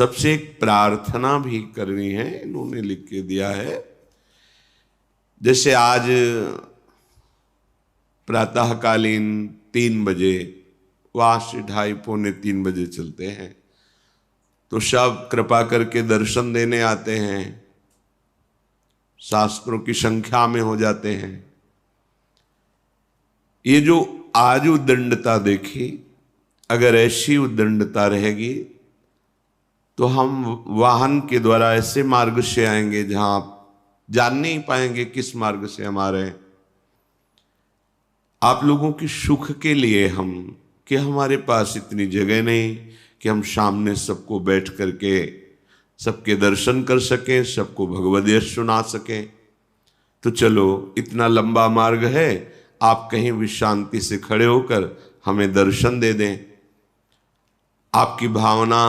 सबसे एक प्रार्थना भी करनी है, इन्होंने लिख के दिया है। जैसे आज प्रातःकालीन 3 बजे, वहाँ से 2:30 पौने 3 बजे चलते हैं, तो सब कृपा करके दर्शन देने आते हैं, शास्त्रों की संख्या में हो जाते हैं। ये जो आज उद्दंडता देखी, अगर ऐसी उद्दंडता रहेगी तो हम वाहन के द्वारा ऐसे मार्ग से आएंगे जहां आप जान नहीं पाएंगे किस मार्ग से हम आ रहे हैं। आप लोगों की सुख के लिए हम, कि हमारे पास इतनी जगह नहीं कि हम सामने सबको बैठ करके सबके दर्शन कर सकें, सबको भगवद यश सुना सकें। तो चलो, इतना लंबा मार्ग है, आप कहीं भी शांति से खड़े होकर हमें दर्शन दे दें। आपकी भावना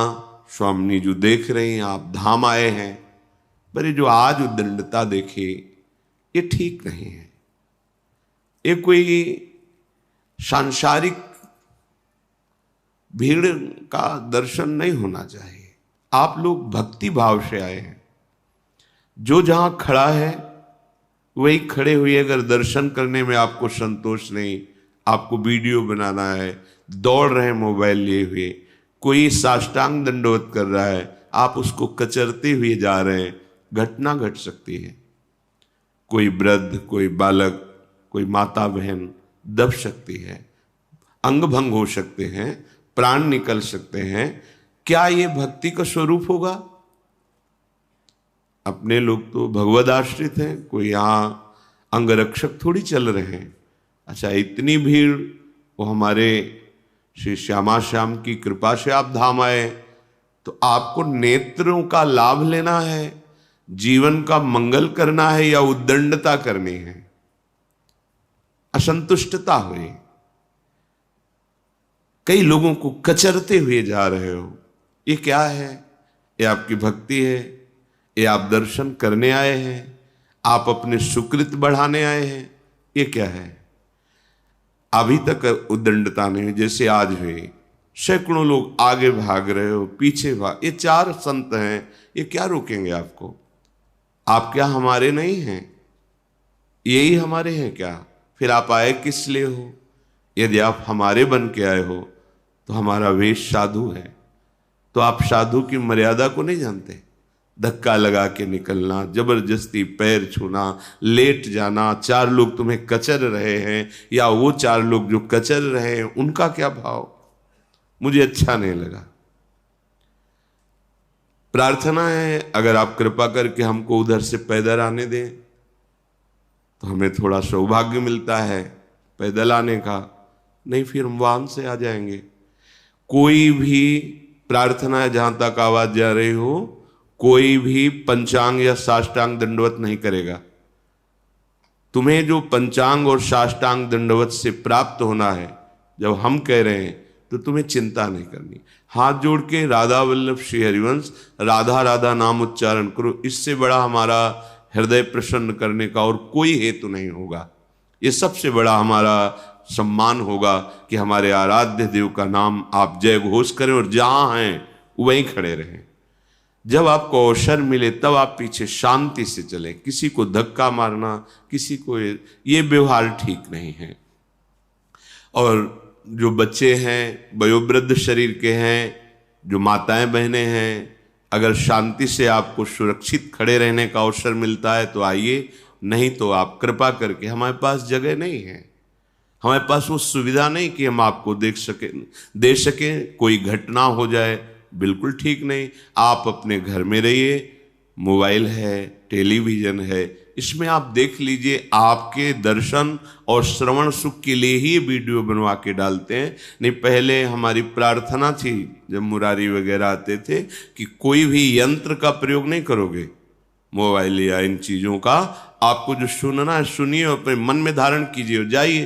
स्वामी जो देख रहे हैं, आप धाम आए हैं, पर ये जो आज उद्दंडता देखी, ये ठीक नहीं है। ये कोई सांसारिक भीड़ का दर्शन नहीं होना चाहिए। आप लोग भक्ति भाव से आए हैं, जो जहां खड़ा है वही खड़े हुए। अगर दर्शन करने में आपको संतोष नहीं, आपको वीडियो बनाना है, दौड़ रहे हैं मोबाइल लिए हुए, कोई साष्टांग दंडवत कर रहा है, आप उसको कचरते हुए जा रहे हैं, घटना घट सकती है। कोई वृद्ध, कोई बालक, कोई माता बहन दब सकती है, अंग भंग हो सकते हैं, प्राण निकल सकते हैं। क्या ये भक्ति का स्वरूप होगा? अपने लोग तो भगवद आश्रित हैं, कोई यहाँ अंगरक्षक थोड़ी चल रहे हैं। अच्छा, इतनी भीड़, वो हमारे श्री श्यामा श्याम की कृपा से आप धाम आए, तो आपको नेत्रों का लाभ लेना है, जीवन का मंगल करना है, या उद्दंडता करनी है, असंतुष्टता हुई। कई लोगों को कचरते हुए जा रहे हो, ये क्या है? ये आपकी भक्ति है? ये आप दर्शन करने आए हैं? आप अपने सुकृत बढ़ाने आए हैं? ये क्या है? अभी तक उद्दंडता नहीं, जैसे आज हुई, सैकड़ों लोग आगे भाग रहे हो, पीछे भाग। ये 4 संत हैं, ये क्या रोकेंगे आपको? आप क्या हमारे नहीं हैं? यही हमारे हैं क्या? फिर आप आए किस लिए हो? यदि आप हमारे बन के आए हो तो हमारा वेश साधु है, तो आप साधु की मर्यादा को नहीं जानते। धक्का लगा के निकलना, जबरदस्ती पैर छूना, लेट जाना, 4 लोग तुम्हें कचर रहे हैं, या वो 4 लोग जो कचर रहे हैं उनका क्या भाव, मुझे अच्छा नहीं लगा। प्रार्थना है, अगर आप कृपा करके हमको उधर से पैदल आने दें तो हमें थोड़ा सौभाग्य मिलता है पैदल आने का, नहीं फिर हम वाहन से आ जाएंगे। कोई भी प्रार्थना, जहां तक आवाज जा रही हो, कोई भी पंचांग या साष्टांग दंडवत नहीं करेगा। तुम्हें जो पंचांग और साष्टांग दंडवत से प्राप्त होना है, जब हम कह रहे हैं तो तुम्हें चिंता नहीं करनी। हाथ जोड़ के राधा वल्लभ श्री हरिवंश, राधा राधा नाम उच्चारण करो। इससे बड़ा हमारा हृदय प्रसन्न करने का और कोई हेतु नहीं होगा। ये सबसे बड़ा हमारा सम्मान होगा कि हमारे आराध्य देव का नाम आप जय घोष करें और जहां हैं वहीं खड़े रहें। जब आपको अवसर मिले तब आप पीछे शांति से चलें। किसी को धक्का मारना, किसी को, ये व्यवहार ठीक नहीं है। और जो बच्चे हैं, वयोवृद्ध शरीर के हैं, जो माताएं बहनें हैं, अगर शांति से आपको सुरक्षित खड़े रहने का अवसर मिलता है तो आइए, नहीं तो आप कृपा करके, हमारे पास जगह नहीं है, हमारे पास वो सुविधा नहीं कि हम आपको दे सकें। कोई घटना हो जाए, बिल्कुल ठीक नहीं। आप अपने घर में रहिए, मोबाइल है, टेलीविजन है, इसमें आप देख लीजिए। आपके दर्शन और श्रवण सुख के लिए ही वीडियो बनवा के डालते हैं। नहीं, पहले हमारी प्रार्थना थी जब मुरारी वगैरह आते थे कि कोई भी यंत्र का प्रयोग नहीं करोगे, मोबाइल या इन चीज़ों का। आपको जो सुनना है सुनिए, अपने मन में धारण कीजिए और जाइए।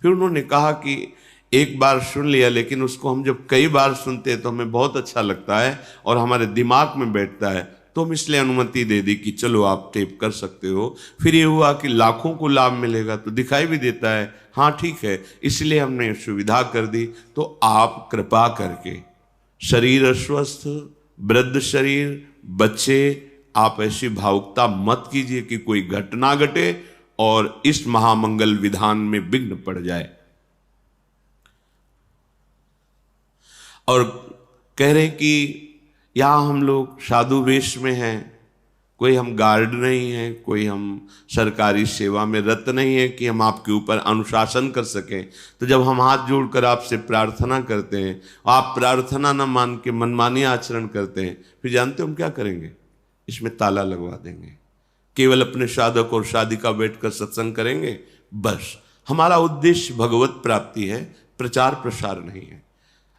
फिर उन्होंने कहा कि एक बार सुन लिया, लेकिन उसको हम जब कई बार सुनते हैं तो हमें बहुत अच्छा लगता है और हमारे दिमाग में बैठता है, तो हम इसलिए अनुमति दे दी कि चलो आप टेप कर सकते हो। फिर ये हुआ कि लाखों को लाभ मिलेगा, तो दिखाई भी देता है, हाँ ठीक है, इसलिए हमने सुविधा कर दी। तो आप कृपा करके, शरीर अस्वस्थ, वृद्ध शरीर, बच्चे, आप ऐसी भावुकता मत कीजिए कि कोई घटना घटे और इस महामंगल विधान में विघ्न पड़ जाए। और कह रहे कि यहां हम लोग साधु वेश में हैं, कोई हम गार्ड नहीं है, कोई हम सरकारी सेवा में रत नहीं है कि हम आपके ऊपर अनुशासन कर सकें। तो जब हम हाथ जोड़कर आपसे प्रार्थना करते हैं, आप प्रार्थना न मान के मनमानी आचरण करते हैं, फिर जानते हो हम क्या करेंगे? इसमें ताला लगवा देंगे। केवल अपने साधक और साधिका बैठकर सत्संग करेंगे, बस। हमारा उद्देश्य भगवत प्राप्ति है, प्रचार प्रसार नहीं है।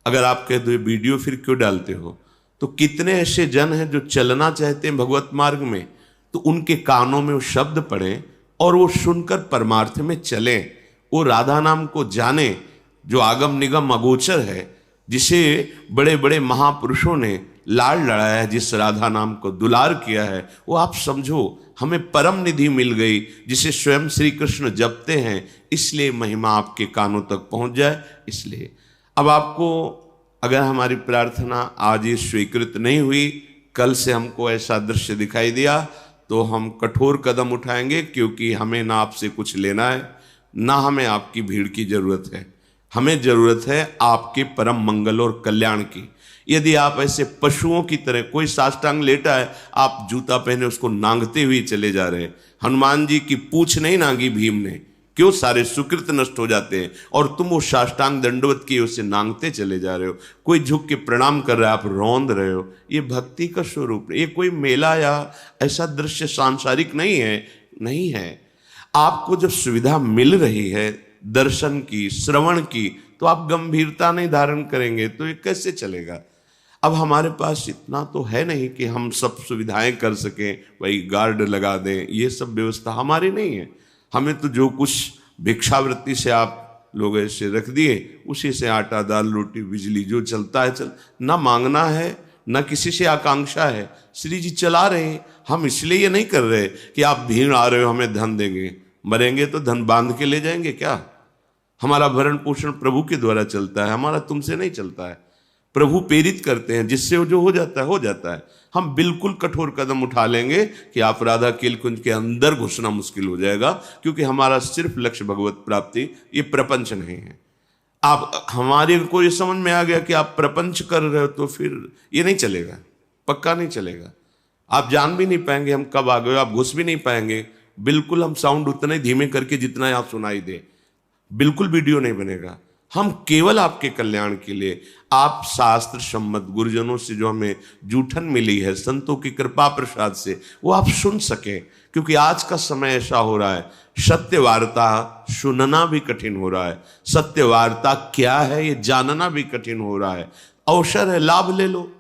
अगर आप कहते हो वीडियो फिर क्यों डालते हो, तो कितने ऐसे जन हैं जो चलना चाहते हैं भगवत मार्ग में, तो उनके कानों में वो शब्द पड़े और वो सुनकर परमार्थ में चलें, वो राधा नाम को जाने जो आगम निगम अगोचर है, जिसे बड़े बड़े महापुरुषों ने लाड़ लड़ाया है, जिस राधा नाम को दुलार किया है, वो आप समझो हमें परम निधि मिल गई, जिसे स्वयं श्री कृष्ण जपते हैं, इसलिए महिमा आपके कानों तक पहुंच जाए। इसलिए अब आपको अगर हमारी प्रार्थना आज ये स्वीकृत नहीं हुई, कल से हमको ऐसा दृश्य दिखाई दिया, तो हम कठोर कदम उठाएंगे, क्योंकि हमें ना आपसे कुछ लेना है, ना हमें आपकी भीड़ की जरूरत है। हमें जरूरत है आपके परम मंगल और कल्याण की। यदि आप ऐसे पशुओं की तरह, कोई साष्टांग लेटा है, आप जूता पहने उसको नांगते हुए चले जा रहे हैं। हनुमान जी की पूछ नहीं नांगी भीम ने, क्यों? सारे सुकृत नष्ट हो जाते हैं, और तुम वो साष्टांग दंडवत किए उसे नांगते चले जा रहे हो। कोई झुक के प्रणाम कर रहा है, आप रौंद रहे हो। ये भक्ति का स्वरूप, ये कोई मेला या ऐसा दृश्य सांसारिक नहीं है। आपको जब सुविधा मिल रही है दर्शन की, श्रवण की, तो आप गंभीरता नहीं धारण करेंगे तो ये कैसे चलेगा? अब हमारे पास इतना तो है नहीं कि हम सब सुविधाएं कर सकें, वही गार्ड लगा दें, ये सब व्यवस्था हमारी नहीं है। हमें तो जो कुछ भिक्षावृत्ति से आप लोग ऐसे रख दिए, उसी से आटा दाल रोटी बिजली जो चलता है चल, ना मांगना है ना किसी से आकांक्षा है, श्री जी चला रहे हैं। हम इसलिए ये नहीं कर रहे कि आप भीड़ आ रहे हो हमें धन देंगे, मरेंगे तो धन बांध के ले जाएंगे क्या? हमारा भरण पोषण प्रभु के द्वारा चलता है, हमारा तुमसे नहीं चलता है। प्रभु प्रेरित करते हैं, जिससे जो हो जाता है। हम बिल्कुल कठोर कदम उठा लेंगे कि आप राधा केल कुंज के अंदर घुसना मुश्किल हो जाएगा, क्योंकि हमारा सिर्फ लक्ष्य भगवत प्राप्ति, ये प्रपंच नहीं है। आप हमारे को ये समझ में आ गया कि आप प्रपंच कर रहे हो, तो फिर ये नहीं चलेगा, पक्का नहीं चलेगा। आप जान भी नहीं पाएंगे हम कब आ गए, आप घुस भी नहीं पाएंगे। बिल्कुल हम साउंड उतना ही धीमे करके जितना आप सुनाई दे, बिल्कुल वीडियो नहीं बनेगा। हम केवल आपके कल्याण के लिए, आप शास्त्र सम्मत गुरुजनों से जो हमें जूठन मिली है, संतों की कृपा प्रसाद से, वो आप सुन सकें। क्योंकि आज का समय ऐसा हो रहा है, सत्य वार्ता सुनना भी कठिन हो रहा है, सत्य वार्ता क्या है ये जानना भी कठिन हो रहा है। अवसर है, लाभ ले लो।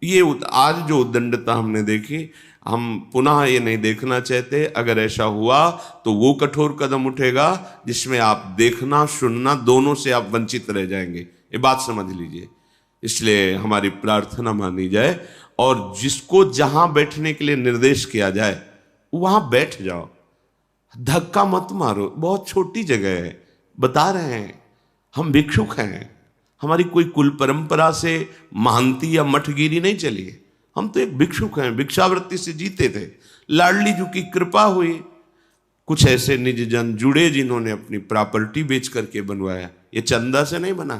ये आज जो उद्दंडता हमने देखी, हम पुनः ये नहीं देखना चाहते। अगर ऐसा हुआ तो वो कठोर कदम उठेगा जिसमें आप देखना सुनना दोनों से आप वंचित रह जाएंगे, ये बात समझ लीजिए। इसलिए हमारी प्रार्थना मानी जाए, और जिसको जहां बैठने के लिए निर्देश किया जाए वहां बैठ जाओ, धक्का मत मारो। बहुत छोटी जगह है, बता रहे हैं हम भिक्षुक हैं, हमारी कोई कुल परंपरा से महंती या मठगिरी नहीं चली है। हम तो एक भिक्षुक हैं, भिक्षावृत्ति से जीते थे। लाडली जी की कृपा हुई, कुछ ऐसे निज जन जुड़े जिन्होंने अपनी प्रॉपर्टी बेच करके बनवाया। ये चंदा से नहीं बना,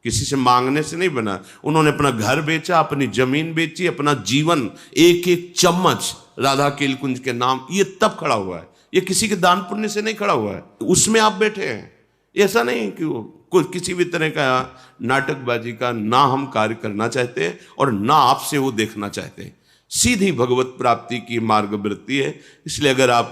किसी से मांगने से नहीं बना। उन्होंने अपना घर बेचा, अपनी जमीन बेची, अपना जीवन एक एक चम्मच राधा केल कुंज के नाम, ये तब खड़ा हुआ है। ये किसी के दान पुण्य से नहीं खड़ा हुआ है, उसमें आप बैठे हैं। ऐसा नहीं कि कुछ किसी भी तरह का नाटकबाजी का ना हम कार्य करना चाहते हैं और ना आपसे वो देखना चाहते हैं। सीधी भगवत प्राप्ति की मार्गवृत्ति है। इसलिए अगर आप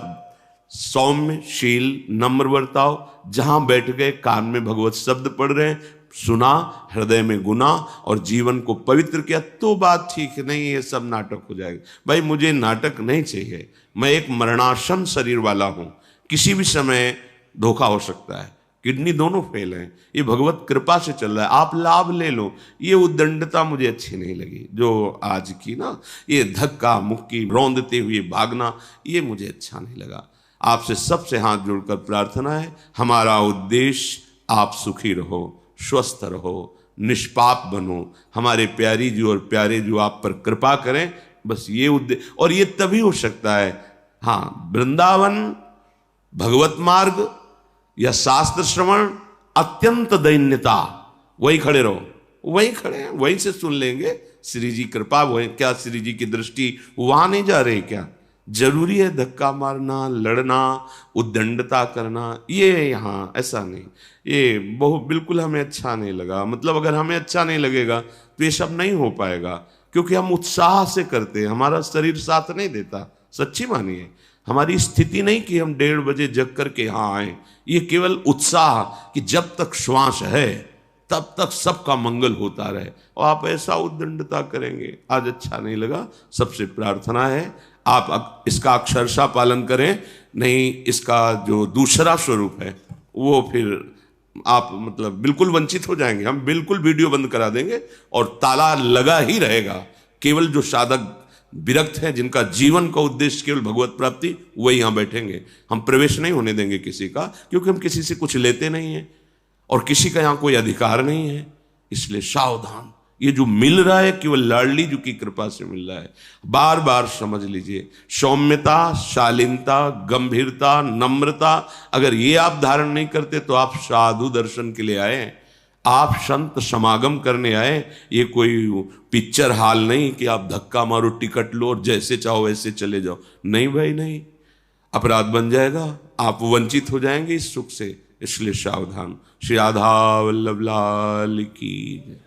सौम्य शील नम्र बर्ताव, जहां बैठ गए कान में भगवत शब्द पढ़ रहे हैं, सुना, हृदय में गुना और जीवन को पवित्र किया, तो बात ठीक नहीं, ये सब नाटक हो जाएगा। भाई मुझे नाटक नहीं चाहिए, मैं एक मरणासन शरीर वाला हूं, किसी भी समय धोखा हो सकता है, किडनी दोनों फेल हैं, ये भगवत कृपा से चल रहा है, आप लाभ ले लो। ये उद्दंडता मुझे अच्छी नहीं लगी जो आज की ना, ये धक्का मुक्की रौंदते हुए भागना, ये मुझे अच्छा नहीं लगा। आपसे सबसे हाथ जोड़कर प्रार्थना है, हमारा उद्देश्य आप सुखी रहो, स्वस्थ रहो, निष्पाप बनो, हमारे प्यारी जी और प्यारे जो आप पर कृपा करें, बस ये उद्देश्य। और ये तभी हो सकता है, हाँ, वृंदावन, भगवत मार्ग या शास्त्र श्रवण, अत्यंत दैन्यता, वही खड़े रहो, वही खड़े हैं, वहीं से सुन लेंगे। श्री जी कृपा, वही क्या श्री जी की दृष्टि वहां नहीं जा रही क्या? जरूरी है धक्का मारना, लड़ना, उद्दंडता करना? ये यहाँ ऐसा नहीं, ये बहुत बिल्कुल हमें अच्छा नहीं लगा। मतलब अगर हमें अच्छा नहीं लगेगा तो ये सब नहीं हो पाएगा, क्योंकि हम उत्साह से करते हैं, हमारा शरीर साथ नहीं देता। सच्ची मानिए, हमारी स्थिति नहीं कि हम 1:30 बजे जग करके यहाँ आए, ये केवल उत्साह कि जब तक श्वास है तब तक सबका मंगल होता रहे। और आप ऐसा उद्दंडता करेंगे, आज अच्छा नहीं लगा। सबसे प्रार्थना है आप इसका अक्षरशः पालन करें, नहीं इसका जो दूसरा स्वरूप है वो फिर आप मतलब बिल्कुल वंचित हो जाएंगे। हम बिल्कुल वीडियो बंद करा देंगे और ताला लगा ही रहेगा। केवल जो साधक विरक्त हैं, जिनका जीवन का उद्देश्य केवल भगवत प्राप्ति, वही यहाँ बैठेंगे। हम प्रवेश नहीं होने देंगे किसी का, क्योंकि हम किसी से कुछ लेते नहीं हैं और किसी का यहाँ कोई अधिकार नहीं है। इसलिए सावधान, ये जो मिल रहा है केवल लाडली जी की कृपा से मिल रहा है। बार बार समझ लीजिए, सौम्यता, शालीनता, गंभीरता, नम्रता, अगर ये आप धारण नहीं करते तो आप साधु दर्शन के लिए आए, आप संत समागम करने आए। ये कोई पिक्चर हॉल नहीं कि आप धक्का मारो, टिकट लो और जैसे चाहो वैसे चले जाओ। नहीं भाई नहीं, अपराध बन जाएगा, आप वंचित हो जाएंगे इस सुख से। इसलिए सावधान। श्री राधा वल्लभ लाल की।